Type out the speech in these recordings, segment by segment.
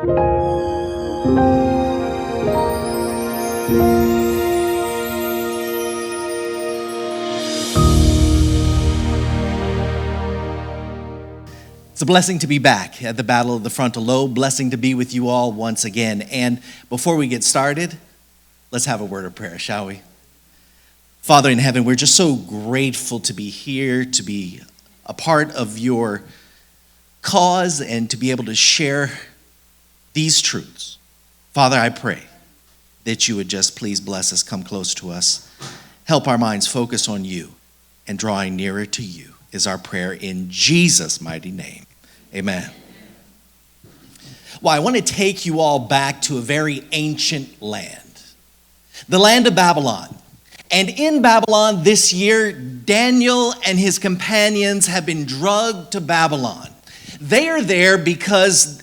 It's a blessing to be back at the Battle of the Frontal Lobe. Blessing to be with you all once again. And before we get started, let's have a word of prayer, shall we? Father in heaven, we're just so grateful to be here, to be a part of your cause, and to be able to share these truths. Father, I pray that you would just please bless us, come close to us, help our minds focus on you, and drawing nearer to you is our prayer in Jesus' mighty name. Amen. Well, I want to take you all back to a very ancient land, the land of Babylon. And in Babylon this year, Daniel and his companions have been drugged to Babylon. They are there because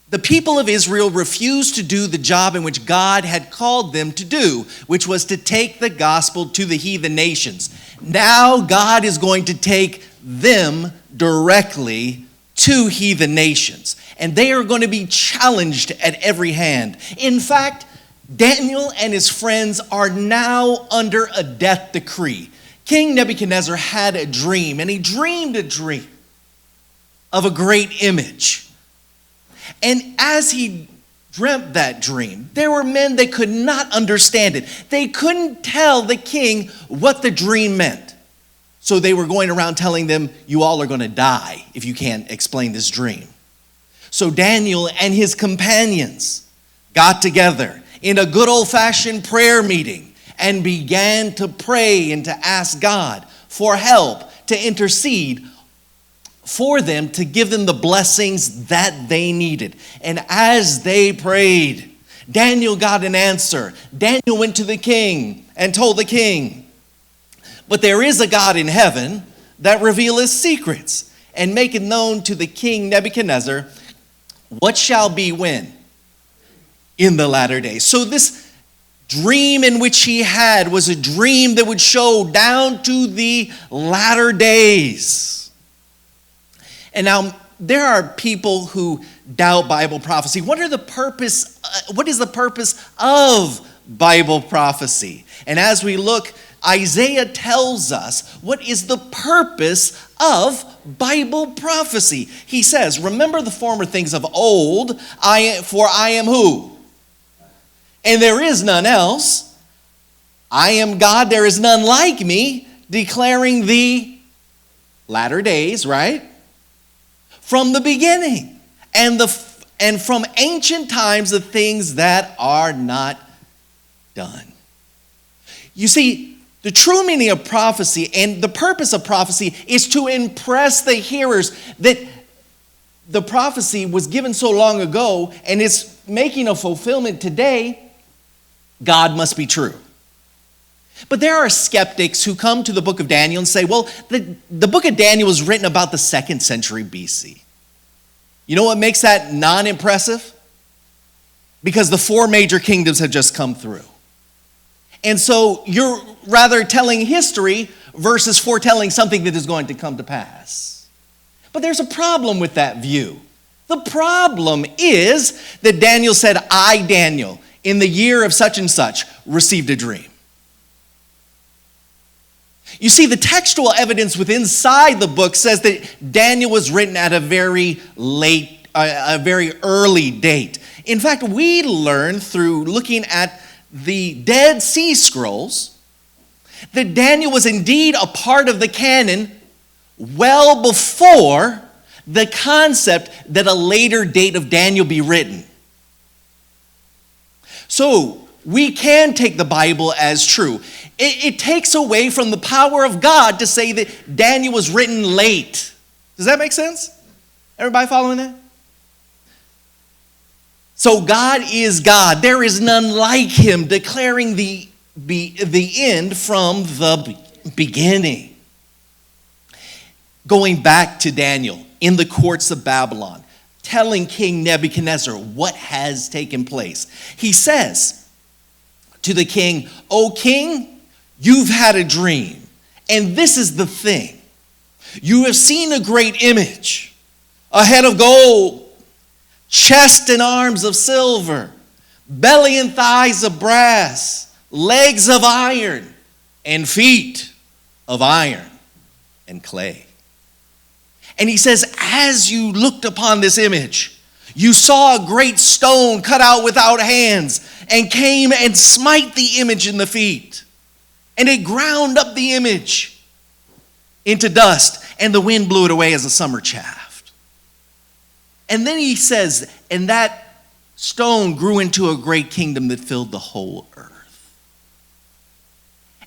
the people of Israel refused to do the job in which God had called them to do, which was to take the gospel to the heathen nations. Now God is going to take them directly to heathen nations, and they are going to be challenged at every hand. In fact, Daniel and his friends are now under a death decree. King Nebuchadnezzar had a dream, and he dreamed a dream of a great image. And as he dreamt that dream, there were men that could not understand it. They couldn't tell the king what the dream meant. So they were going around telling them, you all are going to die if you can't explain this dream. So Daniel and his companions got together in a good old-fashioned prayer meeting and began to pray and to ask God for help, to intercede for them, to give them the blessings that they needed. And as they prayed, Daniel got an answer. Daniel went to the king and told the king, but there is a God in heaven that revealeth secrets, and maketh known to the king Nebuchadnezzar what shall be when? In the latter days. So this dream in which he had was a dream that would show down to the latter days. And now there are people who doubt Bible prophecy. What is the purpose of Bible prophecy? And as we look, Isaiah tells us what is the purpose of Bible prophecy. He says, remember the former things of old, for I am who? And there is none else. I am God, there is none like me, declaring the latter days, right? From the beginning, and from ancient times, the things that are not done. You see, the true meaning of prophecy and the purpose of prophecy is to impress the hearers that the prophecy was given so long ago and it's making a fulfillment today. God must be true. But there are skeptics who come to the book of Daniel and say, well, the book of Daniel was written about the 2nd century BC. You know what makes that non-impressive? Because the 4 major kingdoms have just come through. And so you're rather telling history versus foretelling something that is going to come to pass. But there's a problem with that view. The problem is that Daniel said, I, Daniel, in the year of such and such, received a dream. You see, the textual evidence within inside the book says that Daniel was written at a very early date. In fact, we learn through looking at the Dead Sea Scrolls that Daniel was indeed a part of the canon well before the concept that a later date of Daniel be written. So we can take the Bible as true. It takes away from the power of God to say that Daniel was written late. Does that make sense? Everybody following that? So God is God. There is none like him, declaring the end from the beginning. Going back to Daniel in the courts of Babylon, telling King Nebuchadnezzar what has taken place. He says to the king, O king, you've had a dream, and this is the thing. You have seen a great image, a head of gold, chest and arms of silver, belly and thighs of brass, legs of iron, and feet of iron and clay. And he says, as you looked upon this image, you saw a great stone cut out without hands, and came and smite the image in the feet. And it ground up the image into dust, and the wind blew it away as a summer chaff. And then he says, and that stone grew into a great kingdom that filled the whole earth.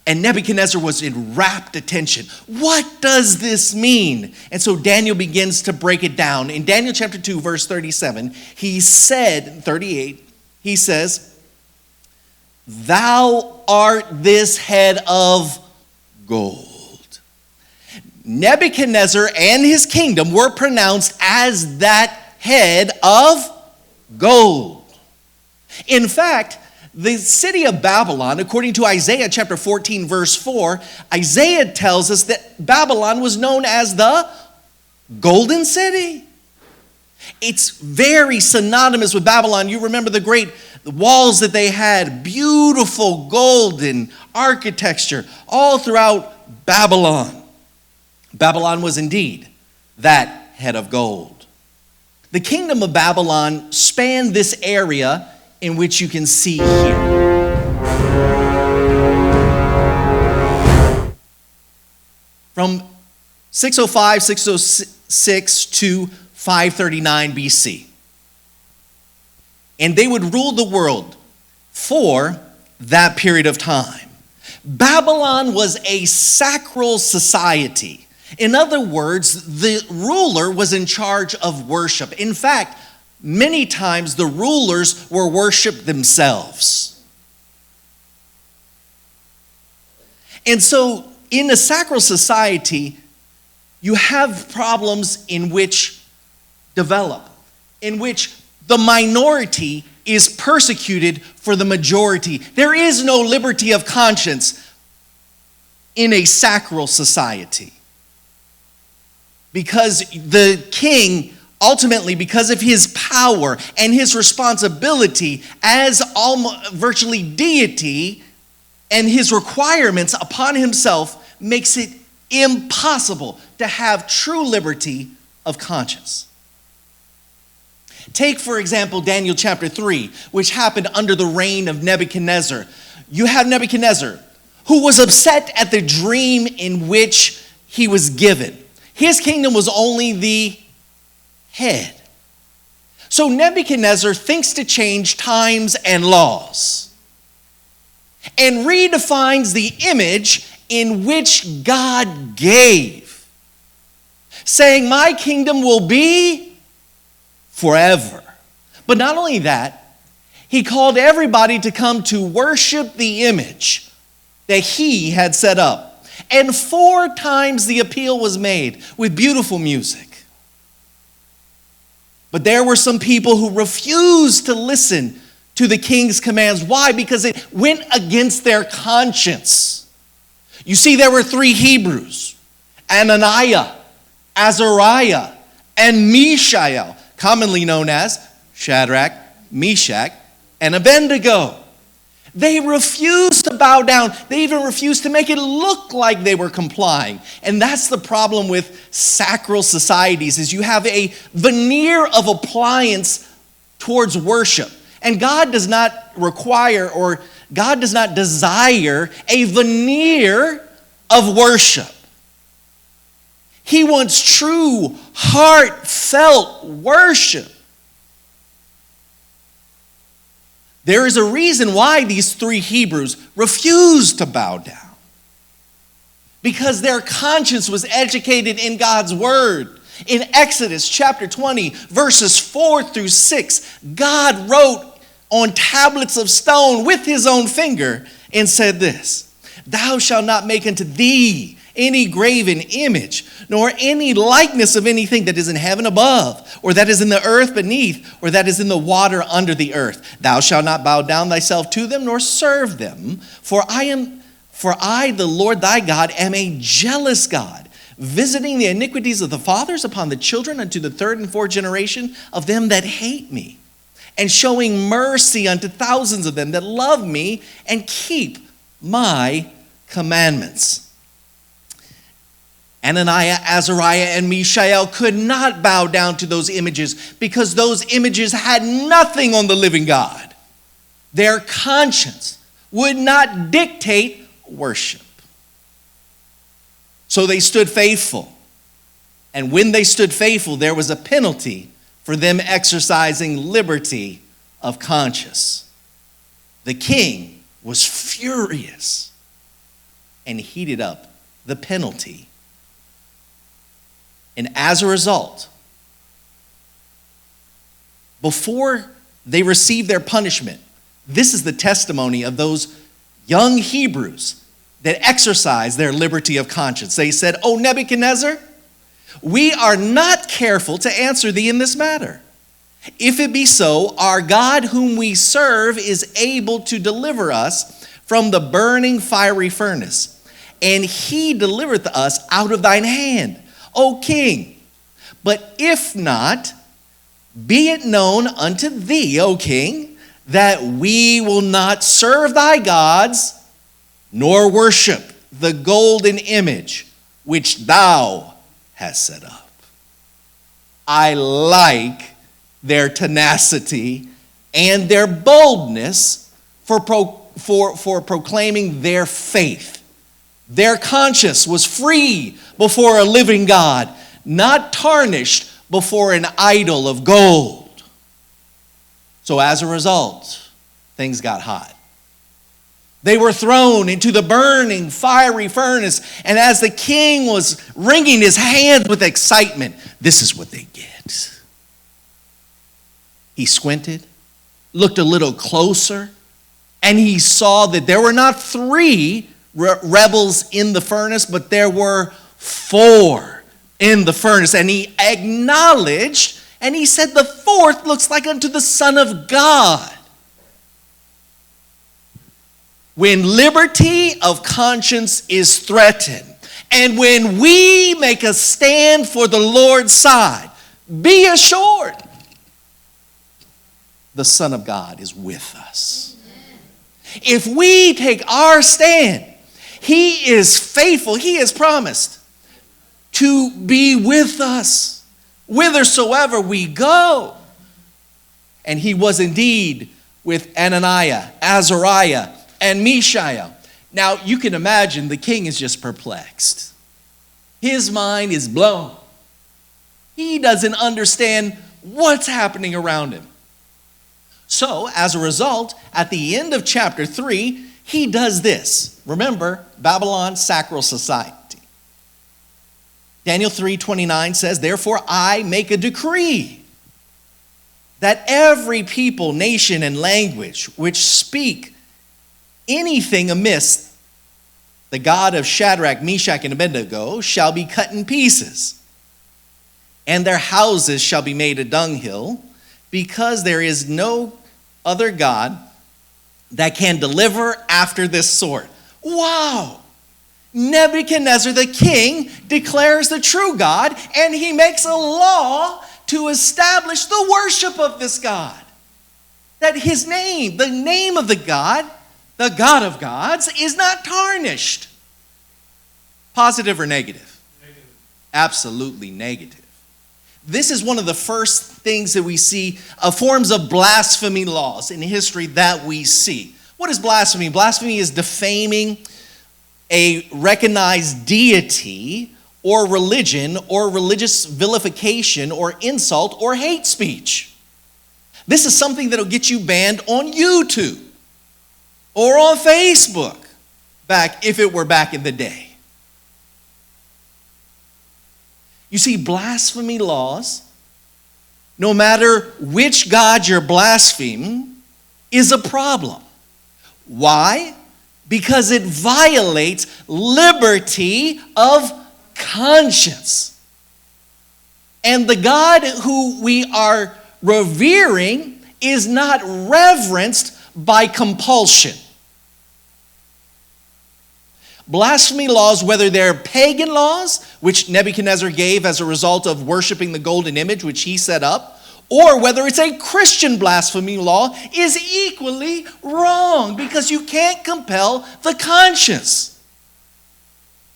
And Nebuchadnezzar was in rapt attention. What does this mean? And so Daniel begins to break it down. In Daniel chapter 2, verse 37, he said, 38, he says, thou art this head of gold. Nebuchadnezzar and his kingdom were pronounced as that head of gold. In fact, the city of Babylon, according to Isaiah chapter 14, verse 4, Isaiah tells us that Babylon was known as the Golden City. It's very synonymous with Babylon. You remember the great walls that they had, beautiful golden architecture all throughout Babylon. Babylon was indeed that head of gold. The kingdom of Babylon spanned this area in which you can see here. From 605, 606 to 539 BC. And they would rule the world for that period of time. Babylon was a sacral society. In other words, the ruler was in charge of worship. In fact, many times the rulers were worshiped themselves. And so in a sacral society, you have problems in which the minority is persecuted for the majority. There is no liberty of conscience in a sacral society. Because the king, ultimately, because of his power and his responsibility as virtually deity and his requirements upon himself, makes it impossible to have true liberty of conscience. Take, for example, Daniel chapter 3, which happened under the reign of Nebuchadnezzar. You have Nebuchadnezzar, who was upset at the dream in which he was given. His kingdom was only the head. So Nebuchadnezzar thinks to change times and laws and redefines the image in which God gave, saying, my kingdom will be forever. But not only that, he called everybody to come to worship the image that he had set up. And 4 times the appeal was made with beautiful music. But there were some people who refused to listen to the king's commands. Why? Because it went against their conscience. You see, there were 3 Hebrews, Ananiah, Azariah, and Mishael, commonly known as Shadrach, Meshach, and Abednego. They refused to bow down. They even refused to make it look like they were complying. And that's the problem with sacral societies, is you have a veneer of appliance towards worship. And God does not require, or God does not desire a veneer of worship. He wants true, heartfelt worship. There is a reason why these 3 Hebrews refused to bow down. Because their conscience was educated in God's word. In Exodus chapter 20, verses 4 through 6, God wrote on tablets of stone with his own finger and said this, thou shalt not make unto thee any graven image, nor any likeness of anything that is in heaven above, or that is in the earth beneath, or that is in the water under the earth. Thou shalt not bow down thyself to them, nor serve them. For I, the Lord thy God, am a jealous God, visiting the iniquities of the fathers upon the children unto the third and fourth generation of them that hate me, and showing mercy unto thousands of them that love me and keep my commandments. Ananiah, Azariah, and Mishael could not bow down to those images because those images had nothing on the living God. Their conscience would not dictate worship. So they stood faithful. And when they stood faithful, there was a penalty for them exercising liberty of conscience. The king was furious and heated up the penalty. And as a result, before they received their punishment, this is the testimony of those young Hebrews that exercised their liberty of conscience. They said, "O Nebuchadnezzar, we are not careful to answer thee in this matter. If it be so, our God whom we serve is able to deliver us from the burning fiery furnace, and he delivereth us out of thine hand, O king. But if not, be it known unto thee, O king, that we will not serve thy gods, nor worship the golden image which thou hast set up." I like their tenacity and their boldness for proclaiming their faith. Their conscience was free before a living God, not tarnished before an idol of gold. So as a result, things got hot. They were thrown into the burning fiery furnace, and as the king was wringing his hands with excitement, this is what they get. He squinted, looked a little closer, and he saw that there were not 3 rebels in the furnace, but there were 4 in the furnace. And he acknowledged, and he said, "The 4th looks like unto the Son of God." When liberty of conscience is threatened, and when we make a stand for the Lord's side, be assured the Son of God is with us. If we take our stand, he is faithful. He has promised to be with us whithersoever we go. And he was indeed with Ananiah, Azariah, and Mishael. Now, you can imagine the king is just perplexed. His mind is blown. He doesn't understand what's happening around him. So, as a result, at the end of chapter 3, he does this. Remember, Babylon's sacral society. Daniel 3:29 says, "Therefore I make a decree that every people, nation, and language which speak anything amiss the God of Shadrach, Meshach, and Abednego shall be cut in pieces, and their houses shall be made a dunghill, because there is no other God that can deliver after this sort." Wow! Nebuchadnezzar the king declares the true God, and he makes a law to establish the worship of this God. That his name, the name of the God of gods, is not tarnished. Positive or negative? Negative. Absolutely negative. This is one of the first things that we see, forms of blasphemy laws in history that we see. What is blasphemy? Blasphemy is defaming a recognized deity or religion or religious vilification or insult or hate speech. This is something that will get you banned on YouTube or on Facebook, if it were back in the day. You see, blasphemy laws, no matter which God you're blaspheming, is a problem. Why? Because it violates liberty of conscience. And the God who we are revering is not reverenced by compulsion. Blasphemy laws, whether they're pagan laws, which Nebuchadnezzar gave as a result of worshiping the golden image which he set up, or whether it's a Christian blasphemy law, is equally wrong, because you can't compel the conscience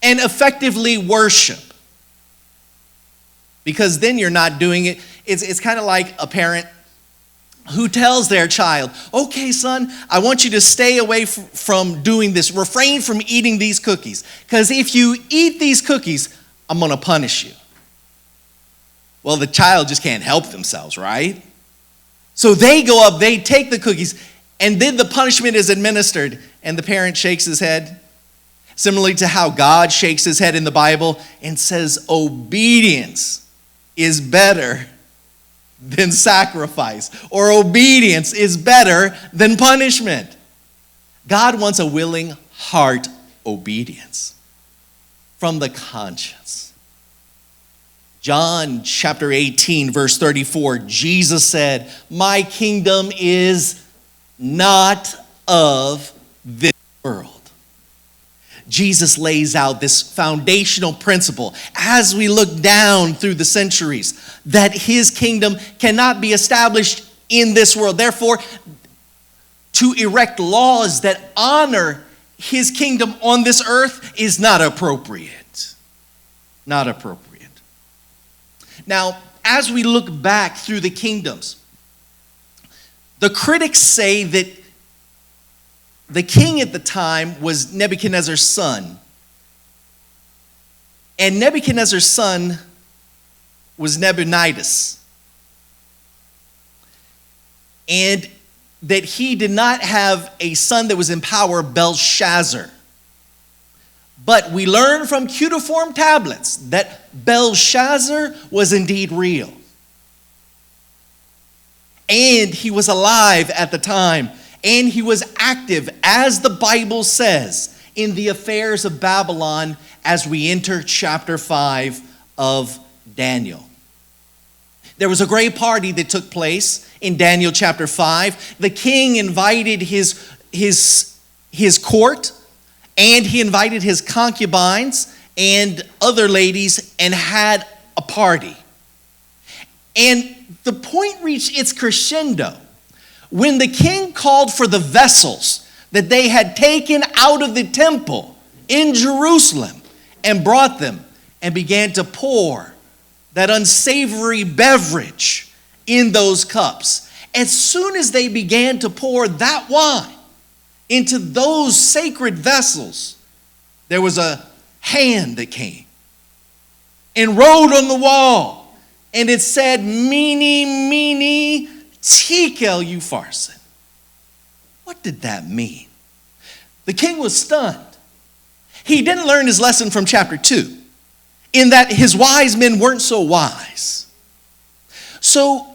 and effectively worship. Because then you're not doing it. It's kind of like a parent who tells their child, okay, son, I want you to stay away from doing this. Refrain from eating these cookies. Because if you eat these cookies, I'm going to punish you. Well, the child just can't help themselves, right? So they go up, they take the cookies, and then the punishment is administered, and the parent shakes his head, similarly to how God shakes his head in the Bible and says obedience is better than sacrifice, or obedience is better than punishment. God wants a willing heart obedience from the conscience. John chapter 18, verse 34, Jesus said, my kingdom is not of this world. Jesus lays out this foundational principle as we look down through the centuries that his kingdom cannot be established in this world. Therefore, to erect laws that honor his kingdom on this earth is not appropriate. Not appropriate. Now, as we look back through the kingdoms, the critics say that the king at the time was Nebuchadnezzar's son. And Nebuchadnezzar's son was Nabonidus. And that he did not have a son that was in power, Belshazzar. But we learn from cuneiform tablets that Belshazzar was indeed real. And he was alive at the time. And he was active, as the Bible says, in the affairs of Babylon as we enter chapter 5 of Daniel. There was a great party that took place in Daniel chapter 5. The king invited his court, and he invited his concubines and other ladies and had a party. And the point reached its crescendo when the king called for the vessels that they had taken out of the temple in Jerusalem and brought them and began to pour that unsavory beverage in those cups. As soon as they began to pour that wine into those sacred vessels, there was a hand that came and wrote on the wall, and it said, "Mene, mene, tekel, upharsin." What did that mean? The king was stunned. He didn't learn his lesson from chapter 2, in that his wise men weren't so wise. So,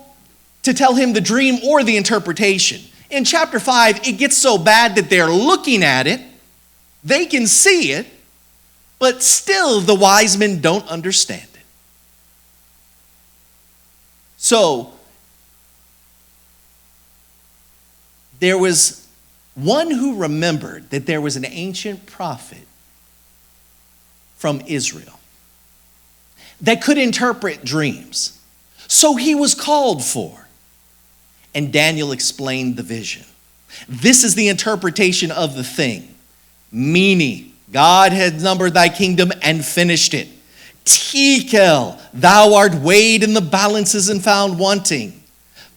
to tell him the dream or the interpretation, in chapter 5, it gets so bad that they're looking at it, they can see it, but still the wise men don't understand it. So, there was one who remembered that there was an ancient prophet from Israel that could interpret dreams. So he was called for. And Daniel explained the vision. This is the interpretation of the thing. Mene, God had numbered thy kingdom and finished it. Tekel, thou art weighed in the balances and found wanting.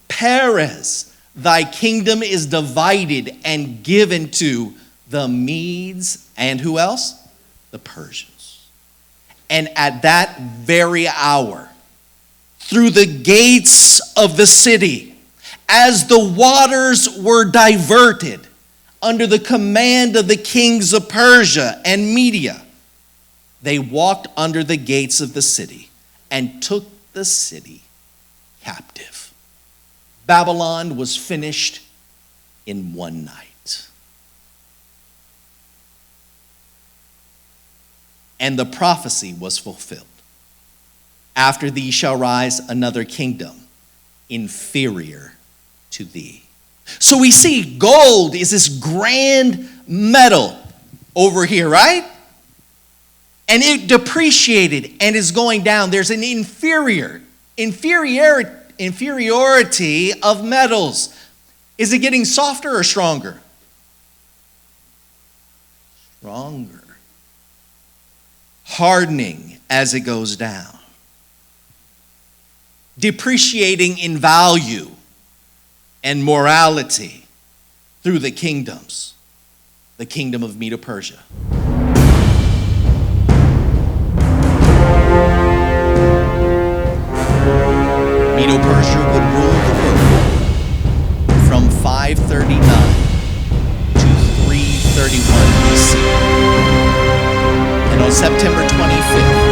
Peres, thy kingdom is divided and given to the Medes and who else? The Persians. And at that very hour, through the gates of the city, as the waters were diverted under the command of the kings of Persia and Media, they walked under the gates of the city and took the city captive. Babylon was finished in one night. And the prophecy was fulfilled. After thee shall rise another kingdom, inferior to thee. So we see gold is this grand metal over here, right? and it depreciated and is going down. There's an inferiority of metals. Is it getting softer or stronger? Stronger. Hardening as it goes down. Depreciating in value and morality through the kingdoms. The kingdom of Medo-Persia. Medo-Persia would rule the world from 539 to 331 BC. And on September 25th,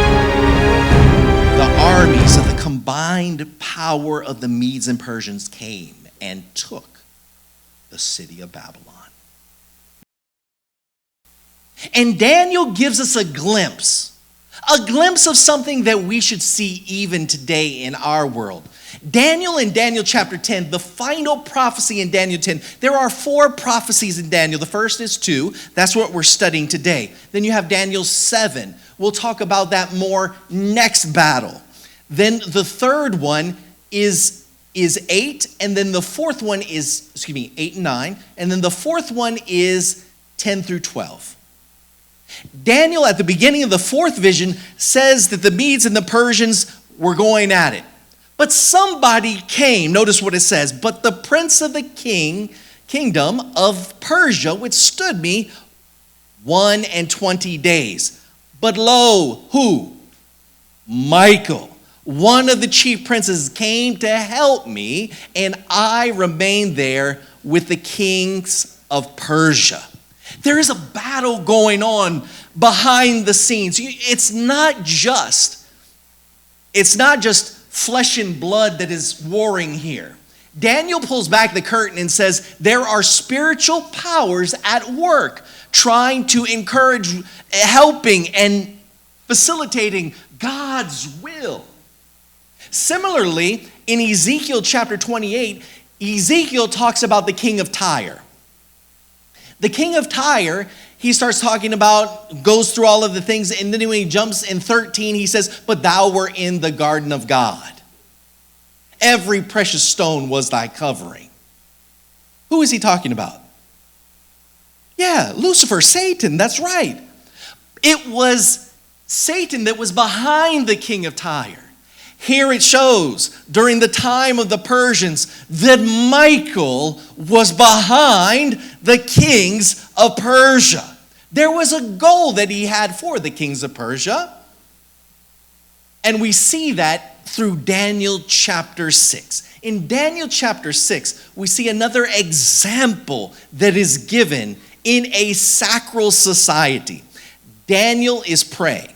the armies of the combined power of the Medes and Persians came and took the city of Babylon. And Daniel gives us a glimpse of something that we should see even today in our world. Daniel in Daniel chapter 10, the final prophecy in Daniel 10, there are 4 prophecies in Daniel. The first is 2. That's what we're studying today. Then you have Daniel 7. We'll talk about that more next battle. Then the third one is 8, and then the fourth one is, 8 and 9, and then the fourth one is 10 through 12. Daniel, at the beginning of the 4th vision, says that the Medes and the Persians were going at it. But somebody came, notice what it says, but the prince of the kingdom of Persia withstood me 21 days. But lo, who? Michael, one of the chief princes, came to help me, and I remained there with the kings of Persia. There is a battle going on behind the scenes. It's not just flesh and blood that is warring here. Daniel pulls back the curtain and says there are spiritual powers at work trying to encourage, helping, and facilitating God's will. Similarly, in Ezekiel chapter 28, Ezekiel talks about the king of Tyre. The king of Tyre, he starts talking about, goes through all of the things, and then when he jumps in 13, he says, but thou were in the garden of God. Every precious stone was thy covering. Who is he talking about? Yeah, Lucifer, Satan, that's right. It was Satan that was behind the king of Tyre. Here it shows, during the time of the Persians, that Michael was behind the kings of Persia. There was a goal that he had for the kings of Persia. And we see that through Daniel chapter 6. In Daniel chapter 6, we see another example that is given in a sacral society. Daniel is praying.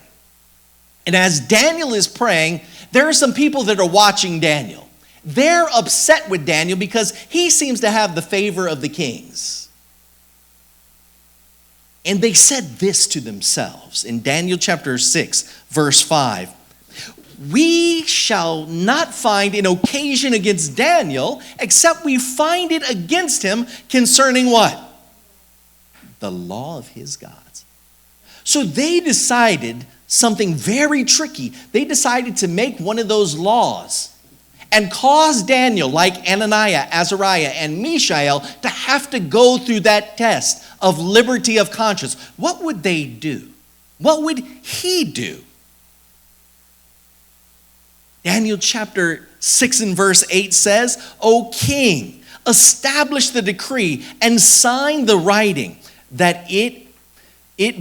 And as Daniel is praying, there are some people that are watching Daniel. They're upset with Daniel because he seems to have the favor of the kings. And they said this to themselves in Daniel chapter 6, verse 5. We shall not find an occasion against Daniel, except we find it against him concerning what? The law of his gods. So they decided something very tricky. They decided to make one of those laws and cause Daniel, like Ananiah, Azariah, and Mishael, to have to go through that test of liberty of conscience. What would they do? What would he do? Daniel chapter 6 and verse 8 says, O king, establish the decree and sign the writing, that it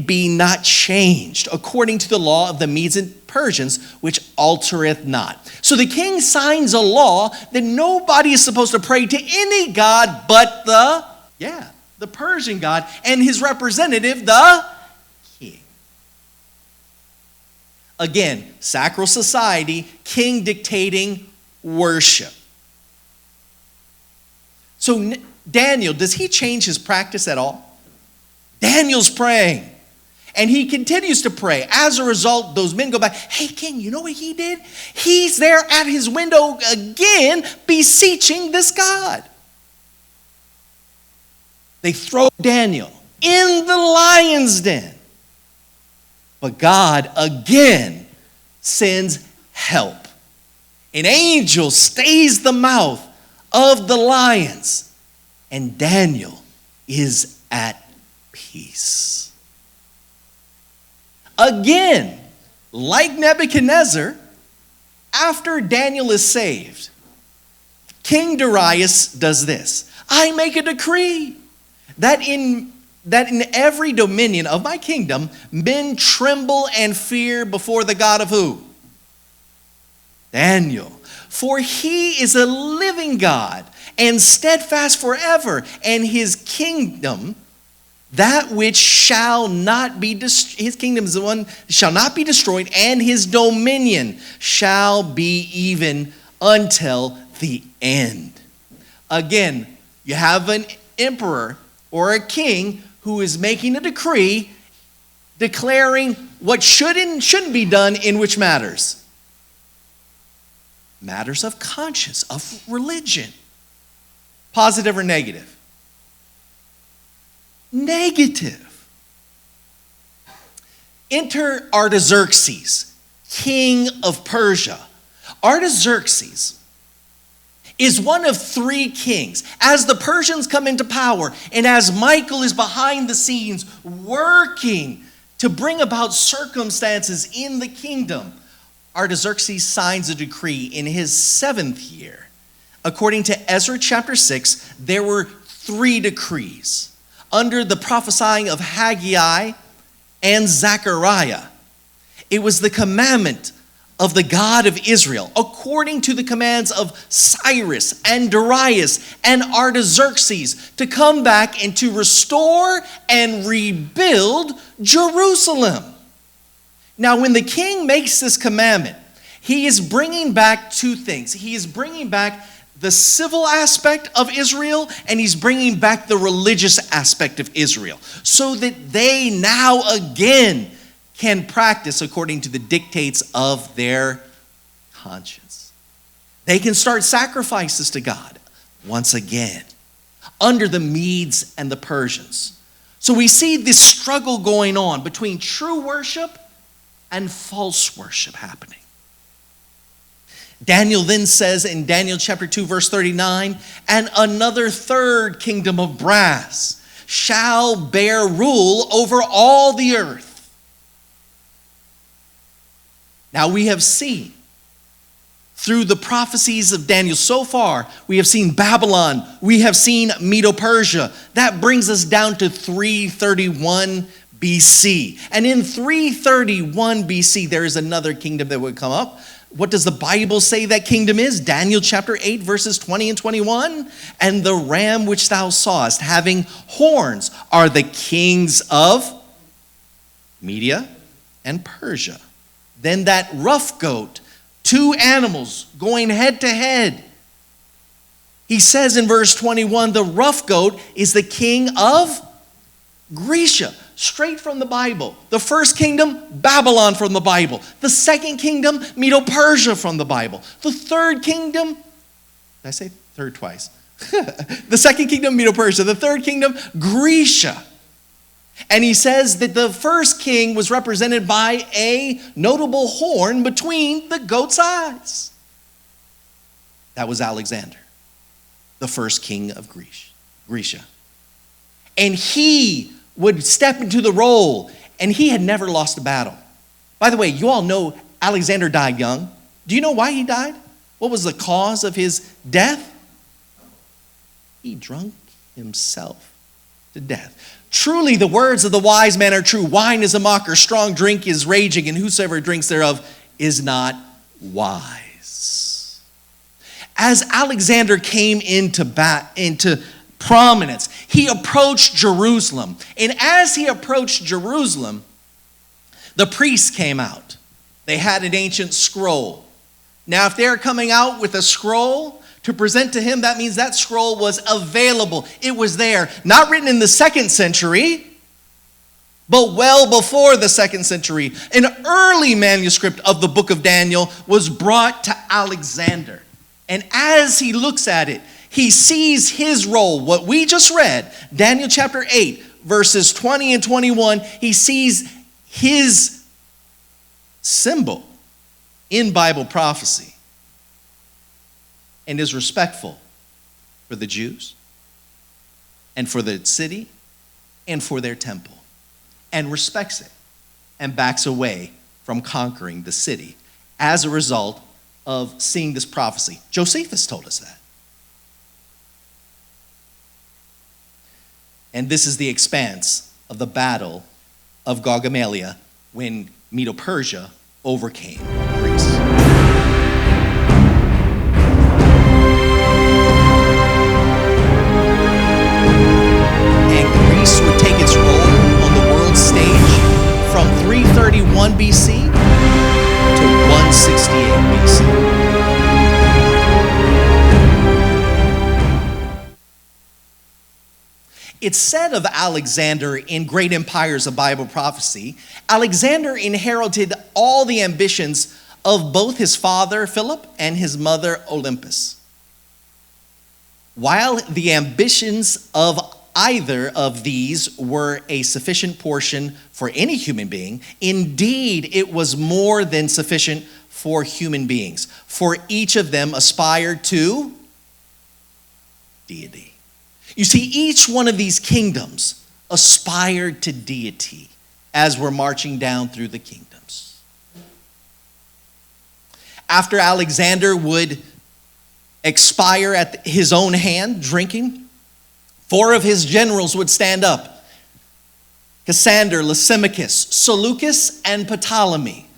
be not changed, according to the law of the Medes and Persians, which altereth not. So the king signs a law that nobody is supposed to pray to any god but the Persian god, and his representative, the king. Again, sacral society, king dictating worship. So Daniel, does he change his practice at all? Daniel's praying. And he continues to pray. As a result, those men go back. Hey, king, you know what he did? He's there at his window again, beseeching this God. They throw Daniel in the lion's den. But God again sends help. An angel stays the mouth of the lions, and Daniel is at peace. Again, like Nebuchadnezzar, after Daniel is saved, King Darius does this. I make a decree that in every dominion of my kingdom, men tremble and fear before the God of who? Daniel. For he is a living God and steadfast forever, and his kingdom, that which shall not be his kingdom is the one shall not be destroyed, and his dominion shall be even until the end. Again, you have an emperor or a king who is making a decree declaring what should and shouldn't be done in which matters? Matters of conscience, of religion. Positive or negative? Negative. Enter Artaxerxes, king of Persia. Artaxerxes is one of three kings. As the Persians come into power, and as Michael is behind the scenes working to bring about circumstances in the kingdom, Artaxerxes signs a decree in his 7th year. According to Ezra chapter 6, there were 3 decrees under the prophesying of Haggai and Zechariah. It was the commandment of the God of Israel, according to the commands of Cyrus and Darius and Artaxerxes, to come back and to restore and rebuild Jerusalem. Now, when the king makes this commandment, he is bringing back 2 things. He is bringing back the civil aspect of Israel, and he's bringing back the religious aspect of Israel, so that they now again can practice according to the dictates of their conscience. They can start sacrifices to God once again under the Medes and the Persians. So we see this struggle going on between true worship and false worship happening. Daniel then says in Daniel chapter 2 verse 39, and another third kingdom of brass shall bear rule over all the earth. Now we have seen through the prophecies of Daniel so far, we have seen Babylon, we have seen Medo-Persia. That brings us down to 331 BC. And in 331 BC, there is another kingdom that would come up. What does the Bible say that kingdom is? Daniel chapter 8, verses 20 and 21. And the ram which thou sawest, having horns, are the kings of Media and Persia. Then that rough goat, 2 animals going head to head. He says in verse 21, the rough goat is the king of Grecia, straight from the Bible. The first kingdom, Babylon from the Bible. The second kingdom, Medo-Persia from the Bible. The third kingdom, did I say third twice? The second kingdom, Medo-Persia. The third kingdom, Grecia. And he says that the first king was represented by a notable horn between the goat's eyes. That was Alexander, the first king of Grecia. And he would step into the role, and he had never lost a battle. By the way, you all know Alexander died young. Do you know why he died? What was the cause of his death? He drunk himself to death. Truly, the words of the wise man are true. Wine is a mocker, strong drink is raging, and whosoever drinks thereof is not wise. As Alexander came into prominence, he approached Jerusalem. And as he approached Jerusalem, the priests came out. They had an ancient scroll. Now, if they're coming out with a scroll to present to him, that means that scroll was available. It was there, not written in the 2nd century, but well before the 2nd century. An early manuscript of the book of Daniel was brought to Alexander. And as he looks at it, he sees his role, what we just read, Daniel chapter 8, verses 20 and 21, he sees his symbol in Bible prophecy and is respectful for the Jews and for the city and for their temple, and respects it and backs away from conquering the city as a result of seeing this prophecy. Josephus told us that. And this is the expanse of the battle of Gaugamela when Medo-Persia overcame Greece. And Greece would take its role on the world stage from 331 BC to 168 BC. It's said of Alexander in Great Empires of Bible Prophecy, Alexander inherited all the ambitions of both his father Philip and his mother Olympus. While the ambitions of either of these were a sufficient portion for any human being, indeed it was more than sufficient for human beings, for each of them aspired to deity. You see, each one of these kingdoms aspired to deity as we're marching down through the kingdoms. After Alexander would expire at his own hand, drinking, 4 of his generals would stand up: Cassander, Lysimachus, Seleucus, and Ptolemy.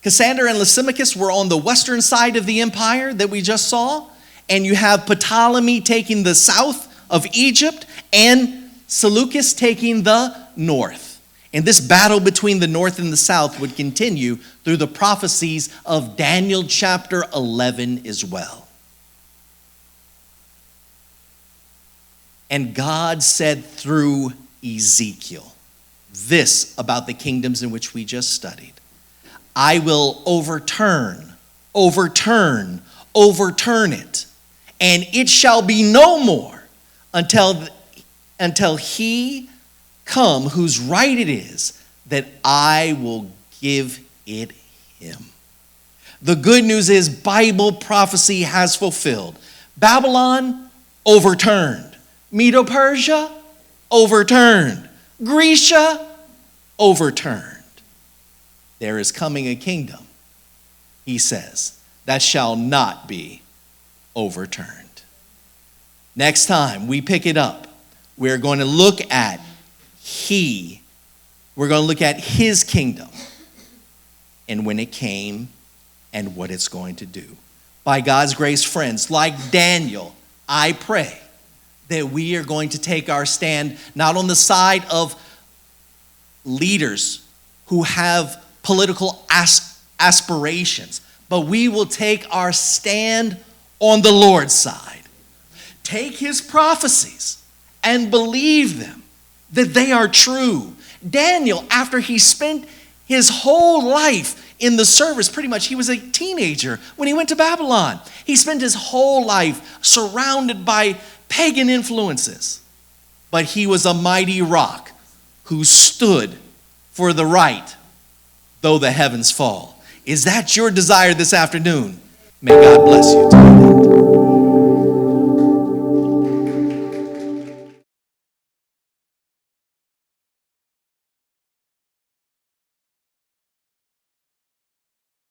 Cassander and Lysimachus were on the western side of the empire that we just saw, and you have Ptolemy taking the south of Egypt and Seleucus taking the north. And this battle between the north and the south would continue through the prophecies of Daniel chapter 11 as well. And God said through Ezekiel this about the kingdoms in which we just studied: I will overturn it, and it shall be no more until he come whose right it is that I will give it him. The good news is Bible prophecy has fulfilled. Babylon overturned. Medo-Persia overturned. Grecia overturned. There is coming a kingdom, he says, that shall not be overturned. Next time we pick it up, we're going to look at his kingdom and when it came and what it's going to do. By God's grace, friends, like Daniel, I pray that we are going to take our stand not on the side of leaders who have political aspirations, but we will take our stand on the Lord's side. Take his prophecies and believe them, that they are true. Daniel, after he spent his whole life in the service, pretty much, he was a teenager when he went to Babylon. He spent his whole life surrounded by pagan influences. But he was a mighty rock who stood for the right, though the heavens fall. Is that your desire this afternoon? May God bless you to that end.